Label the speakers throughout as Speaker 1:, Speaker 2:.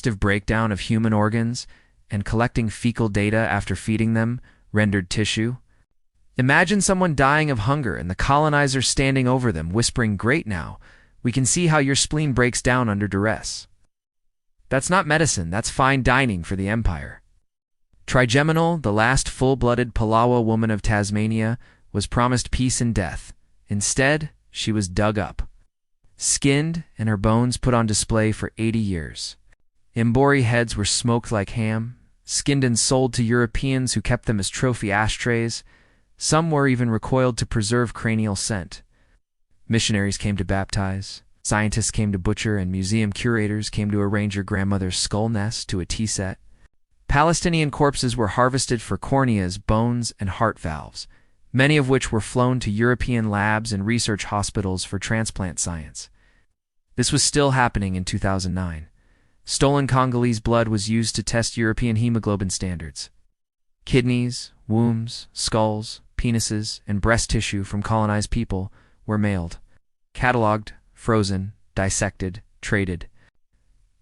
Speaker 1: digestive breakdown of human organs, and collecting fecal data after feeding them rendered tissue. Imagine someone dying of hunger and the colonizer standing over them, whispering, "Great now, we can see how your spleen breaks down under duress." That's not medicine, that's fine dining for the empire. Trigeminal, the last full-blooded Palawa woman of Tasmania, was promised peace and death. Instead, she was dug up, skinned, and her bones put on display for 80 years. Mbori heads were smoked like ham, skinned and sold to Europeans who kept them as trophy ashtrays. Some were even recoiled to preserve cranial scent. Missionaries came to baptize, scientists came to butcher, and museum curators came to arrange your grandmother's skull nest to a tea set. Palestinian corpses were harvested for corneas, bones, and heart valves, many of which were flown to European labs and research hospitals for transplant science. This was still happening in 2009. Stolen Congolese blood was used to test European hemoglobin standards. Kidneys, wombs, skulls, penises, and breast tissue from colonized people were mailed, cataloged, frozen, dissected, traded.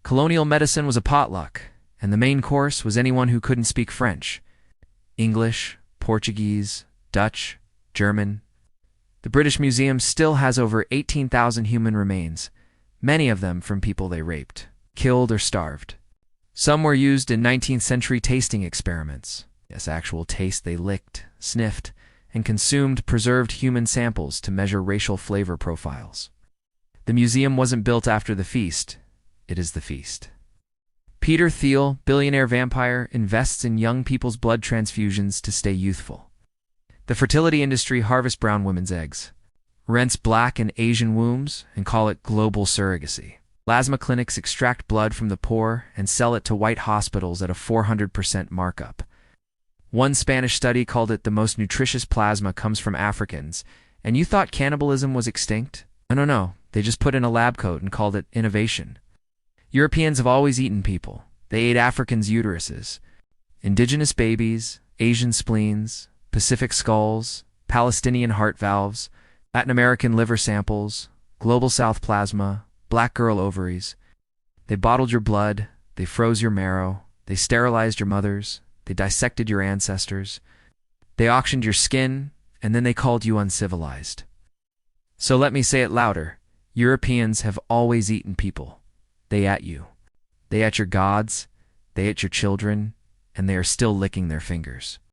Speaker 1: Colonial medicine was a potluck, and the main course was anyone who couldn't speak French, English, Portuguese, Dutch, German. The British Museum still has over 18,000 human remains, many of them from people they raped, killed, or starved. Some were used in 19th century tasting experiments. Yes, actual taste. They licked, sniffed, and consumed preserved human samples to measure racial flavor profiles. The museum wasn't built after the feast. It is the feast. Peter Thiel, billionaire vampire, invests in young people's blood transfusions to stay youthful. The fertility industry harvests brown women's eggs, rents black and Asian wombs, and call it global surrogacy. Plasma clinics extract blood from the poor and sell it to white hospitals at a 400% markup. One Spanish study called it the most nutritious plasma comes from Africans, and you thought cannibalism was extinct? No, they just put in a lab coat and called it innovation. Europeans have always eaten people. They ate Africans' uteruses, indigenous babies, Asian spleens, Pacific skulls, Palestinian heart valves, Latin American liver samples, global south plasma, black girl ovaries. They bottled your blood, they froze your marrow, they sterilized your mothers, they dissected your ancestors, they auctioned your skin, and then they called you uncivilized. So let me say it louder. Europeans have always eaten people. They ate you. They ate your gods, they ate your children, and they are still licking their fingers.